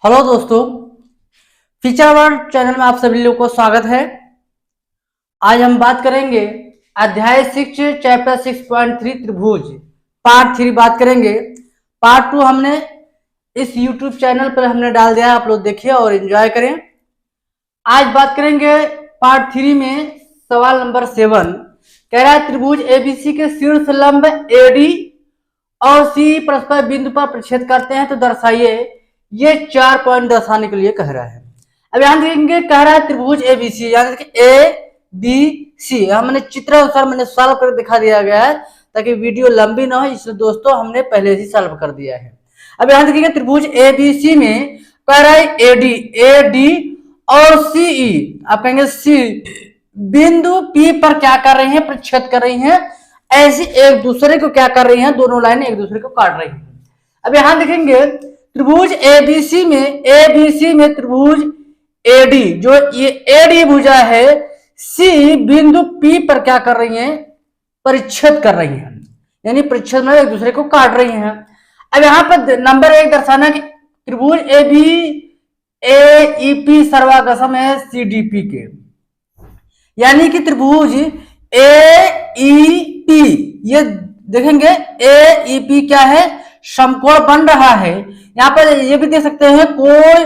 Hello दोस्तों, feature word channel में आप सभी लोगों को स्वागत है। आज हम बात करेंगे अध्याय 6 चैप्टर 6.3 त्रिभुज पार्ट 3 बात करेंगे। पार्ट 2 हमने इस यूट्यूब चैनल पर हमने डाल दिया है, आप लोग देखिए और एंजॉय करें। आज बात करेंगे पार्ट 3 में सवाल नंबर 7 कह रहा है त्रिभुज एबीसी के शीर्ष लंब एडी और सी परस्पर बिंदु पर प्रक्षेद करते हैं तो दर्शाइए। ये 4 पॉइंट दर्शाने के लिए कह रहा है। अब यहां देखेंगे कह रहा है त्रिभुज एबीसी यानी कि ए बी सी हमने चित्र अनुसार मैंने सॉल्व कर दिखा दिया गया है ताकि वीडियो लंबी ना हो, इसलिए दोस्तों हमने पहले ही सॉल्व कर दिया है। अब यहां देखेंगे त्रिभुज एबीसी में कह रहा है एडी और सीई, आप कहेंगे सी बिंदु पी पर क्या कर रही है, प्रक्षेद कर रही है। ऐसे एक दूसरे को क्या कर रही हैं, दोनों लाइन एक दूसरे को काट रही हैं। अब यहां देखेंगे त्रिभुज एबीसी में त्रिभुज एडी जो ये एडी भुजा है सी बिंदु पी पर क्या कर रही हैं, परिच्छेद कर रही हैं, यानी परिच्छेद में एक दूसरे को काट रही हैं। अब यहां पर नंबर 1 दर्शाना कि त्रिभुज एईपी सर्वागसम है सीडीपी के, यानी कि त्रिभुज एईपी ये देखेंगे एईपी क्या है, समकोण बन रहा है। यहां पर ये भी देख सकते हैं कोण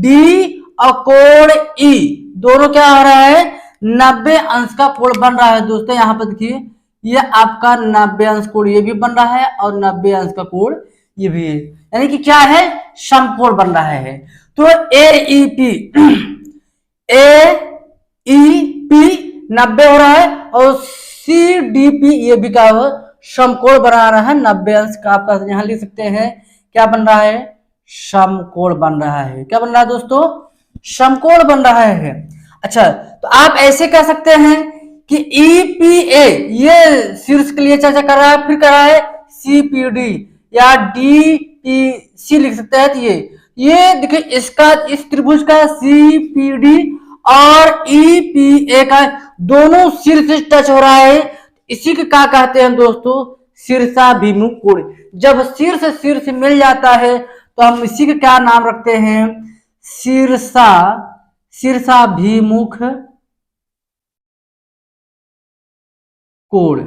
डी और कोण ई दोनों क्या हो रहा है, 90 अंश का कोण बन रहा है। दोस्तों यहां पर देखिए ये आपका 90 अंश कोण ये भी बन रहा है और 90 अंश का कोण ये भी है, यानी कि क्या है, समकोण बन रहा है। तो एईपी 90 हो रहा है और सीडीपी ये भी क्या हो, समकोण बना रहा है 90 अंश का। आप यहां लिख सकते हैं क्या बन रहा है, समकोण बन रहा है। क्या बन रहा है दोस्तों, समकोण बन रहा है। अच्छा, तो आप ऐसे कह सकते हैं कि ईपीए ये शीर्ष के लिए चर्चा कर रहा है, फिर कर रहा है सीपीडी या डीपीसी लिख सकते हैं। तो ये देखिए इसका इस त्रिभुज का सीपीडी और ईपीए का दोनों शीर्ष टच हो रहा है, इसी को क्या कहते हैं दोस्तों, शीर्षाभिमुख कोण। जब शीर्ष शीर्ष मिल जाता है तो हम इसी का क्या नाम रखते हैं, शीर्षाभिमुख कोण।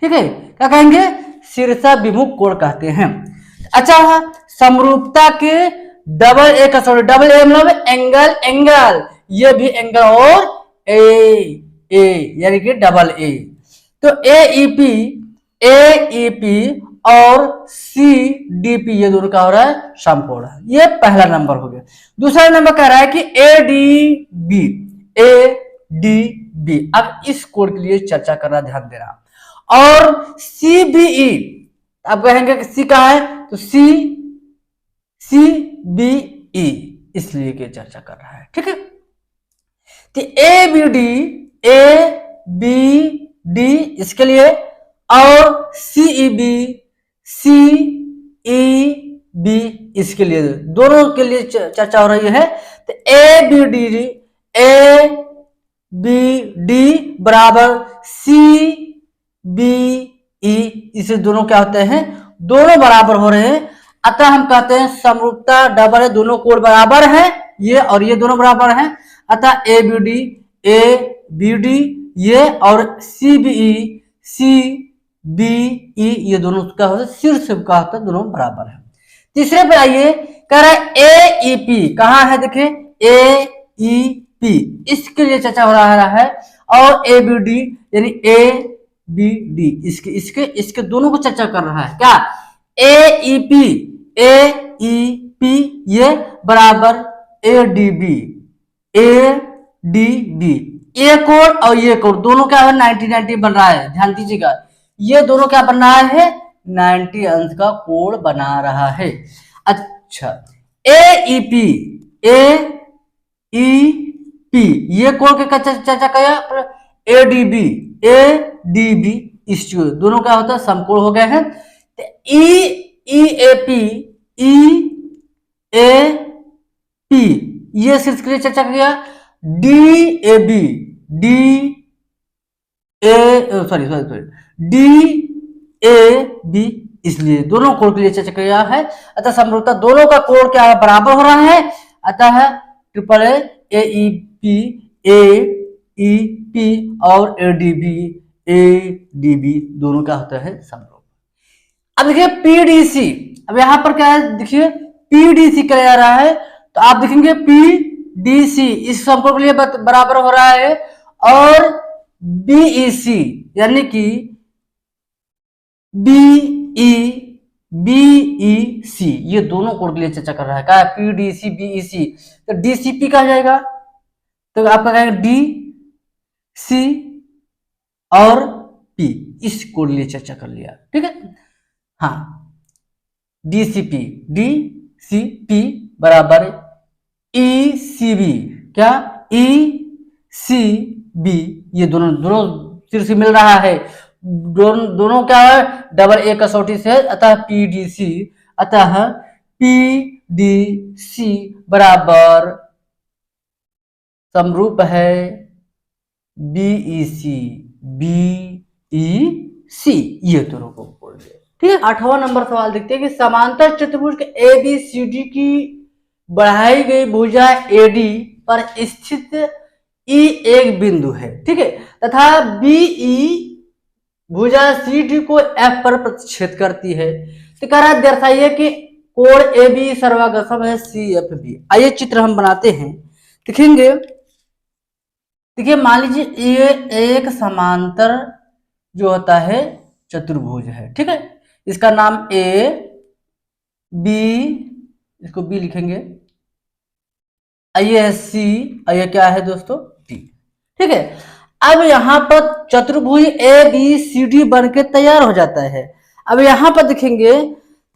ठीक है, क्या कहेंगे, शीर्षाभिमुख कोण कहते हैं। अच्छा, समरूपता के डबल ए मतलब एंगल ये भी एंगल और ए यानी कि डबल ए। तो एईपी और सीडीपी ये दोनों का हो रहा है, समकोण। ये पहला नंबर हो गया। दूसरा नंबर कह रहा है कि एडीबी अब इस कोण के लिए चर्चा करना, ध्यान देना। और सीबीई अब कहेंगे कि सी का है तो सीबीई इसलिए की चर्चा कर रहा है। ठीक है, तो एबीडी इसके लिए और सीईबी इसके लिए, दोनों के लिए चर्चा हो रही है। तो एबीडी बराबर सीबीई इसे दोनों क्या होते हैं, दोनं बराबर हो रहे हैं। अतः हम कहते हैं समरूपता डबल है, दोनों कोण बराबर है, ये और ये दोनों बराबर हैं। अतः एबीडी ये और सीबीई ये दोनों का होता है, शीर्ष का होता है, दोनों बराबर है। तीसरे पे आइए, कह रहा है एईपी कहां है, देखिए एईपी इसके लिए चर्चा हो रहा है। और एबीडी यानी एबीडी इसके दोनों को चर्चा कर रहा है। क्या एईपी ये बराबर एडीबी ये कोण और ये कोण दोनों क्या है, 90 बन रहा है। ध्यान दीजिएगा, ये दोनों क्या बन रहा है, 90 अंश का कोण बना रहा है। अच्छा, एईपी ये कोण के चर्चा किया, एडीबी इस दोनों क्या होता है, समकोण हो गए हैं। ईएपी ये शीर्ष के लिए चर्चा किया। डीएबी डीएबी इसलिए दोनों कोण के लिए चर्चा किया है। अतः समरूपता दोनों का कोण क्या है, बराबर हो रहा है। अतः ट्रिपल ए ई पी और एडीबी दोनों क्या होता है, समरूप। अब देखिए पीडीसी, अब यहां पर क्या है, देखिए पीडीसी क्या जा रहा है, तो आप देखेंगे पीडीसी इस संपर्क के लिए बराबर हो रहा है, और बीईसी यानी कि बीईसी ये दोनों कोण के लिए चर्चा कर रहा है। क्या पीडीसी बीईसी, तो डीसीपी कहा जाएगा, तो आपका कहेगा डी सी और पी, इस कोण के लिए चर्चा कर लिया, ठीक है। हाँ, डीसीपी बराबर ईसीबी, क्या ईसीबी, ये दोनों सिर से मिल रहा है, दोनों क्या है, डबल ए कसौटी से, अतः पीडीसी, अतः पीडीसी बराबर समरूप है बीईसी, ये दोनों को बोल दिया, ठीक है। 8वां नंबर सवाल देखते हैं कि समांतर चतुर्भुज के एबीसीडी की बढ़ाई गई भुजा एडी पर स्थित ई एक बिंदु है, ठीक है, तथा बीई भुजा सीडी को एफ पर प्रतिच्छेद करती है, तो कह रहा है दर्शाइए कि कोण एबी सर्वागसम है सीएफबी। आइए चित्र हम बनाते हैं, देखेंगे। देखिए मान लीजिए ये एक समांतर जो होता है चतुर्भुज है, ठीक है, इसका नाम ए बी, इसको बी लिखेंगे, आइए सी, आइए क्या है दोस्तों डी, ठीक है। अब यहां पर चतुर्भुज ए बी सी डी बनके तैयार हो जाता है। अब यहां पर देखेंगे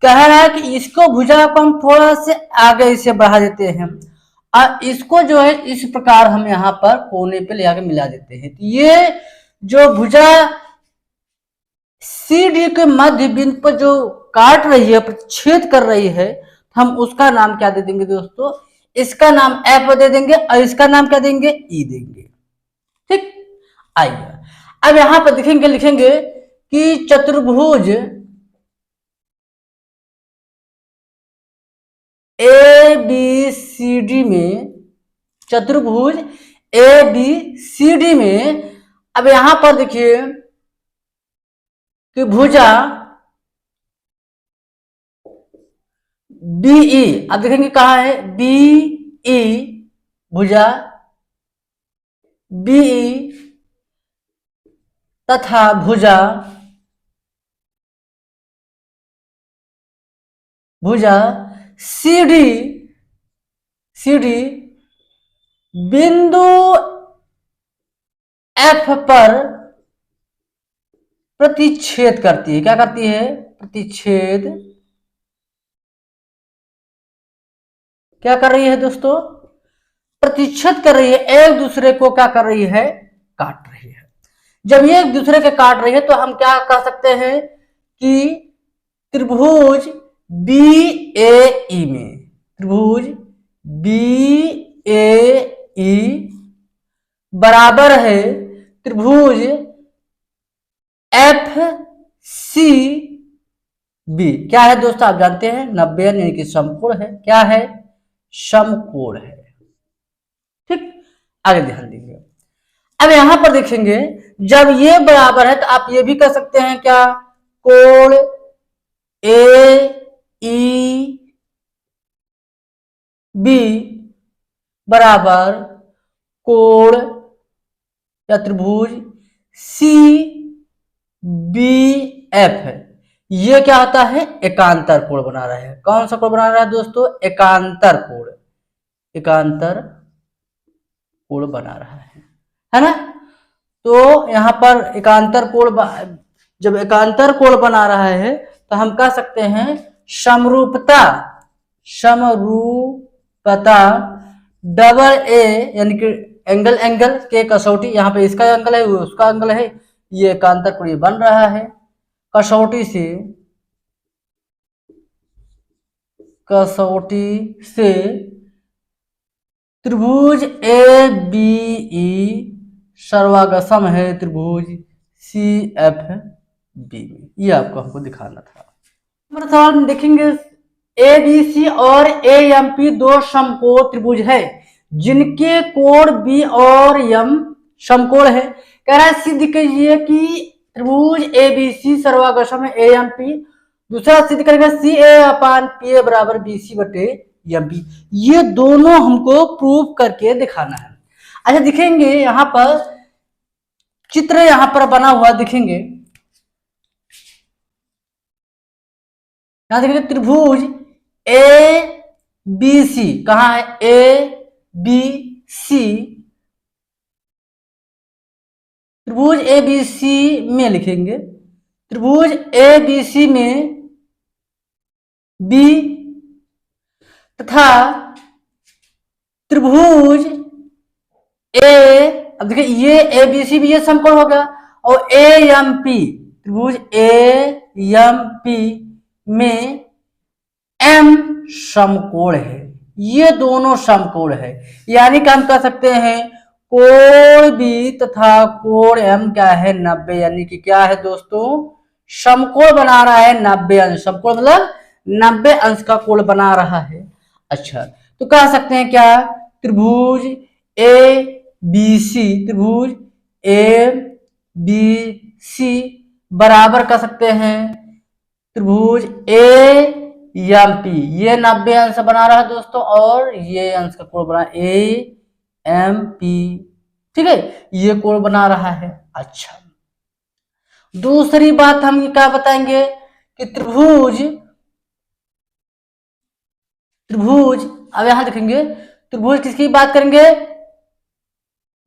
कह रहा है कि इसको भुजा को हम थोड़ा से आगे इसे बढ़ा देते हैं, और इसको जो है इस प्रकार हम यहाँ पर कोने पे ले आके मिला देते हैं, तो ये जो भुजा सी डी के मध्य बिंदु पर जो काट रही है, प्रतिच्छेद कर रही है, हम उसका नाम क्या दे देंगे दोस्तों, इसका नाम एफ दे देंगे, और इसका नाम क्या देंगे, ई देंगे, ठीक। आइए अब यहां पर देखेंगे, लिखेंगे कि चतुर्भुज ए बी सी डी में, चतुर्भुज ए बी सी डी में, अब यहां पर देखिए कि भुजा बीई, अब देखेंगे कहा है बीई, भुजा बीई तथा भुजा सीडी बिंदु एफ पर प्रतिच्छेद करती है। क्या करती है, प्रतिच्छेद, क्या कर रही है दोस्तों, प्रतिच्छेद कर रही है, एक दूसरे को क्या कर रही है, काट रही है। जब ये एक दूसरे के काट रही है तो हम क्या कह सकते हैं कि त्रिभुज बीएई में, त्रिभुज बीएई बराबर है त्रिभुज एफ सी बी। क्या है दोस्तों, आप जानते हैं 90 यानी कि समकोण है। क्या है, समकोण है, ठीक। आगे ध्यान दीजिए, अब यहां पर देखेंगे जब ये बराबर है तो आप ये भी कह सकते हैं क्या, कोण ए ई बी बराबर कोण या त्रिभुज सी बी एफ है। ये क्या होता है, एकांतर कोण बना रहा है। कौन सा कोण बना रहा है दोस्तों, एकांतर कोण, एकांतर कोण बना रहा है ना। तो यहां पर एकांतर कोण, जब एकांतर कोण बना रहा है तो हम कह सकते हैं समरूपता, समरूपता डबल ए यानी कि एंगल के कसौटी, यहाँ पे इसका एंगल है उसका एंगल है, ये एकांतर कोण बन रहा है, कसौटी से त्रिभुज ए बी ई सर्वागसम है त्रिभुज सी एफ बी में। ये आपको हमको दिखाना था, नंबर सवाल में देखेंगे ए बी सी और ए एम पी दो समकोण त्रिभुज है जिनके कोण बी और एम समकोण है। कह रहा है सिद्ध कीजिए कि त्रिभुज ए बी सी सर्वागसम है ए एम पी। दूसरा सिद्ध करेंगे सी ए अपान पी ए बराबर बी सी बटे एम पी। ये दोनों हमको प्रूव करके दिखाना है। अच्छा दिखेंगे यहां पर चित्र यहां पर बना हुआ दिखेंगे, यहां देखेंगे त्रिभुज ए बी सी। कहां है ए बी सी? त्रिभुज ए बी सी में लिखेंगे त्रिभुज ए बी सी में बी तथा त्रिभुज ए, अब देखिए ये ए बी सी भी ये समकोण हो गया, और ए एम पी त्रिभुज ए एम पी में एम समकोण है। ये दोनों समकोण है, यानी कि हम कह सकते हैं कोण बी तथा कोण एम क्या है 90, यानी कि क्या है दोस्तों समकोण बना रहा है 90 अंश। समकोण मतलब 90 अंश का कोण बना रहा है। अच्छा तो कह सकते हैं क्या त्रिभुज ए बी सी, त्रिभुज ए बी सी बराबर कर सकते हैं त्रिभुज ए एम पी। ये 90 अंश बना रहा है दोस्तों, और ये अंश का कोण बना ए एम पी। ठीक है, ये कोण बना रहा है। अच्छा दूसरी बात हम क्या बताएंगे कि त्रिभुज अब यहां देखेंगे त्रिभुज किसकी बात करेंगे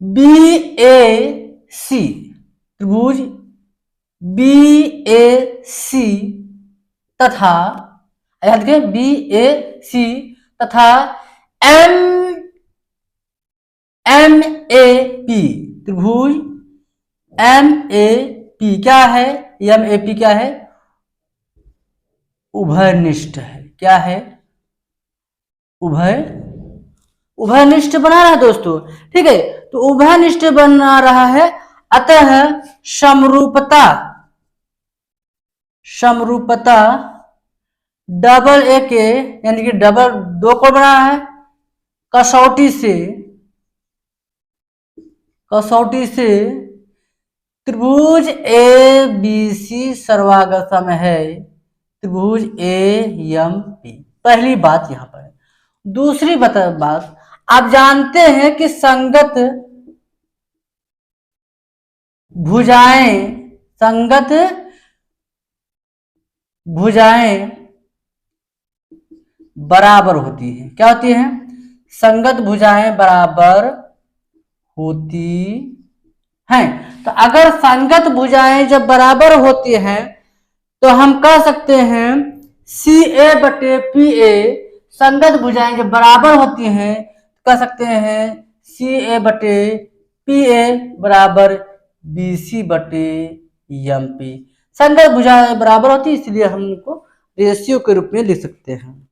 बी ए सी, त्रिभुज बी ए सी तथा यहां देखें बी ए सी तथा एम ए पी, त्रिभुज एम ए पी क्या है? एम ए पी क्या है? उभयनिष्ठ है। क्या है? उभयनिष्ठ बना रहा है दोस्तों। ठीक है, तो उभयनिष्ठ बना रहा है, अतः समरूपता डबल ए के, यानी कि डबल दो कोण बना है कसौटी से त्रिभुज ए बी सी सर्वागसम है त्रिभुज ए एम पी। पहली बात यहां पर। दूसरी बात आप जानते हैं कि संगत भुजाएं बराबर होती हैं। क्या होती हैं? संगत भुजाएं बराबर होती हैं। तो अगर संगत भुजाएं जब बराबर होती हैं तो हम कह सकते हैं सी ए बटे पी ए। संगत भुजाएं जब बराबर होती हैं तो कह सकते हैं सी ए बटे पी ए बराबर बी सी बटे एम पी। संगत भुजाएं बराबर होती है, इसलिए हम उनको रेशियो के रूप में लिख सकते हैं।